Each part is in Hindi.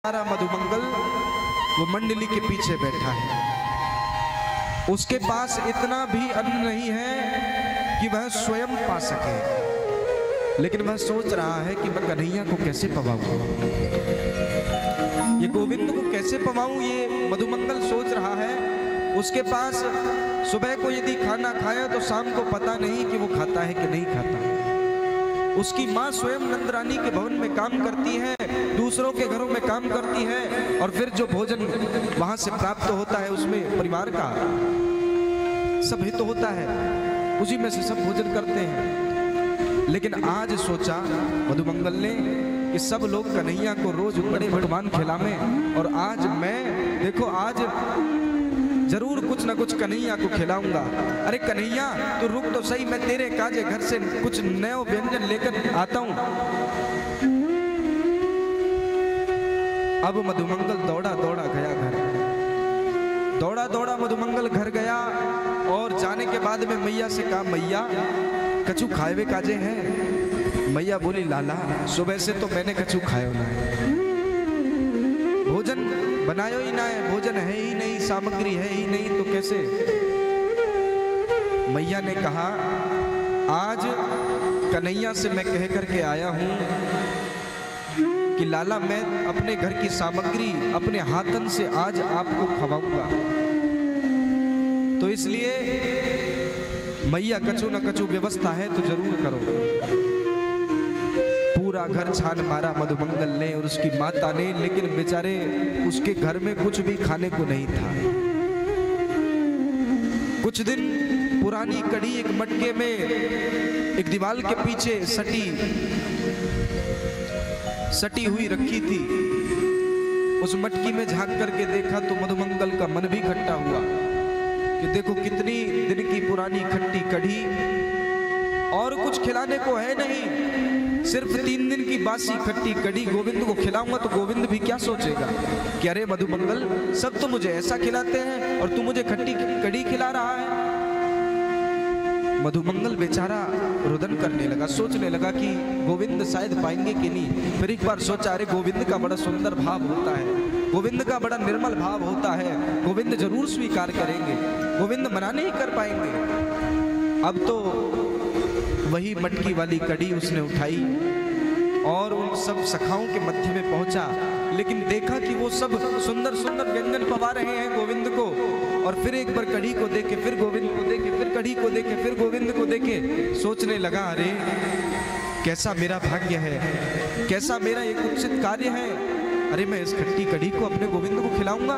हमारा मधुमंगल वो मंडली के पीछे बैठा है। उसके पास इतना भी अन्न नहीं है कि वह स्वयं पा सके, लेकिन वह सोच रहा है कि मैं कन्हैया को कैसे पवाऊं, ये गोविंद को कैसे पवाऊं। ये मधुमंगल सोच रहा है। उसके पास सुबह को यदि खाना खाया तो शाम को पता नहीं कि वो खाता है कि नहीं खाता। उसकी माँ स्वयं नंदरानी के भवन में काम करती है, दूसरों के घरों में काम करती है, और फिर जो भोजन वहां से प्राप्त होता है उसमें परिवार का सब हित होता है, उसी में से सब भोजन करते हैं। लेकिन आज सोचा मधुमंगल ने कि सब लोग कन्हैया को रोज बड़े पकवान खिलावें, और आज मैं देखो आज जरूर कुछ ना कुछ कन्हैया को खिलाऊंगा। अरे कन्हैया तो रुक तो सही, मैं तेरे काजे घर से कुछ नए व्यंजन लेकर आता हूं। अब मधुमंगल दौड़ा दौड़ा गया घर, दौड़ा दौड़ा मधुमंगल घर गया, और जाने के बाद में मैया से कहा, मैया कछु खाए काजे हैं। मैया बोली, लाला सुबह से तो मैंने कछु खायो ना है, भोजन बनायो ही ना है, भोजन है ही नहीं, सामग्री है ही नहीं, तो कैसे। मैया ने कहा, आज कन्हैया से मैं कह करके आया हूं कि लाला मैं अपने घर की सामग्री अपने हाथन से आज आपको खवाऊंगा, तो इसलिए मैया कछु न कछु व्यवस्था है तो जरूर करो। पूरा घर छान मारा मधुमंगल ने और उसकी माता ने, लेकिन बेचारे उसके घर में कुछ भी खाने को नहीं था। कुछ दिन पुरानी कड़ी एक मटके में एक दीवार के पीछे सटी हुई रखी थी। उस मटकी में झांक करके देखा तो मधुमंगल का मन भी खट्टा हुआ कि देखो कितनी दिन की पुरानी खट्टी कढ़ी, और कुछ खिलाने को है नहीं, सिर्फ 3 दिन की बासी खट्टी कढ़ी गोविंद को खिलाऊंगा तो गोविंद भी क्या सोचेगा कि अरे मधुमंगल सब तो मुझे ऐसा खिलाते हैं और तू मुझे खट्टी कढ़ी खिला रहा है। मधुमंगल बेचारा रुदन करने लगा, सोचने लगा कि गोविंद शायद पाएंगे कि नहीं। फिर एक बार सोचा, अरे गोविंद का बड़ा सुंदर भाव होता है, गोविंद का बड़ा निर्मल भाव होता है, गोविंद जरूर स्वीकार करेंगे, गोविंद मना नहीं कर पाएंगे। अब तो वही मटकी वाली कड़ी उसने उठाई और उन सब सखाओं के मध्य में पहुंचा, लेकिन देखा कि वो सब सुंदर सुंदर व्यंजन पवा रहे हैं गोविंद को, और फिर एक बार कड़ी को देखे, फिर गोविंद को देखे, फिर कड़ी को देखे, फिर गोविंद को देखे, सोचने लगा, अरे कैसा मेरा भाग्य है, कैसा मेरा एक कुत्सित कार्य है। अरे मैं इस खट्टी कड़ी को अपने गोविंद को खिलाऊंगा,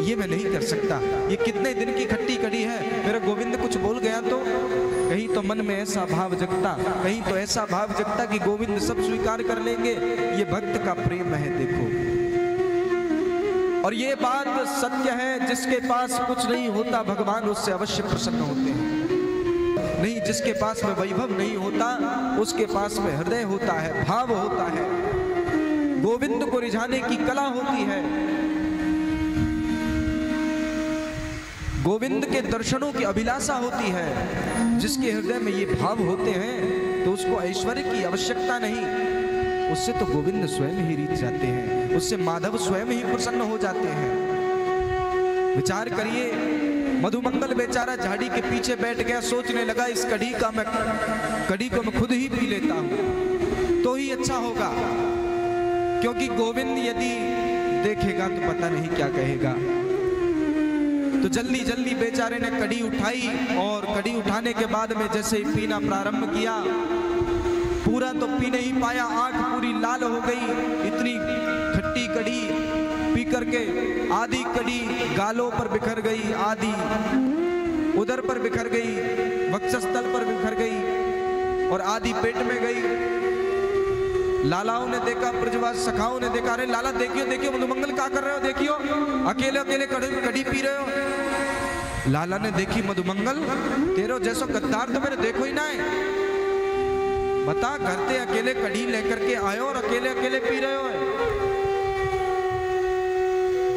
ये मैं नहीं कर सकता। ये कितने दिन की खट्टी कड़ी है, मेरा गोविंद कुछ बोल गया तो कहीं तो मन में ऐसा भाव जगता, कहीं तो ऐसा भाव जगता कि गोविंद सब स्वीकार कर लेंगे। ये भक्त का प्रेम है देखो, और ये बात सत्य है, जिसके पास कुछ नहीं होता भगवान उससे अवश्य प्रसन्न होते हैं। नहीं, जिसके पास में वैभव नहीं होता उसके पास में हृदय होता है, भाव होता है, गोविंद को रिझाने की कला होती है, गोविंद के दर्शनों की अभिलाषा होती है। जिसके हृदय में ये भाव होते हैं तो उसको ऐश्वर्य की आवश्यकता नहीं, उससे तो गोविंद स्वयं ही रीझ जाते हैं, उससे माधव स्वयं ही प्रसन्न हो जाते हैं। विचार करिए, मधुमंगल बेचारा झाड़ी के पीछे बैठ गया, सोचने लगा इस कड़ी को मैं खुद ही पी लेता हूं तो ही अच्छा होगा, क्योंकि गोविंद यदि देखेगा तो पता नहीं क्या कहेगा। तो जल्दी जल्दी बेचारे ने कड़ी उठाई, और कड़ी उठाने के बाद में जैसे ही पीना प्रारंभ किया, पूरा तो पी नहीं पाया, आंख पूरी लाल हो गई, इतनी खट्टी कड़ी पी करके आधी कड़ी गालों पर बिखर गई, आधी उदर पर बिखर गई, वक्षस्थल पर बिखर गई, और आधी पेट में गई। लालाओं ने देखा, ब्रजवास सखाओं ने देखा, अरे लाला देखियो देखियो मधुमंगल क्या कर रहे हो, देखियो अकेले अकेले कड़ी पी रहे हो। लाला ने देखी, मधुमंगल तेरो जैसो गद्दार तो मैंने देखो ही ना है, बता करते अकेले कड़ी लेकर के आयो और अकेले अकेले पी रहे हो।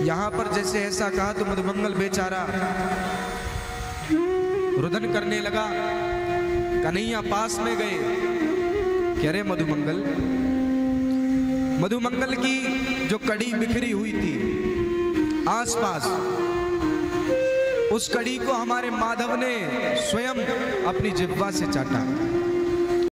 यहां पर जैसे ऐसा कहा तो मधुमंगल बेचारा रुदन करने लगा। कन्हैया पास में गए, कह रहे मधुमंगल मधुमंगल की जो कड़ी बिखरी हुई थी आसपास, उस कड़ी को हमारे माधव ने स्वयं अपनी जिह्वा से चाटा।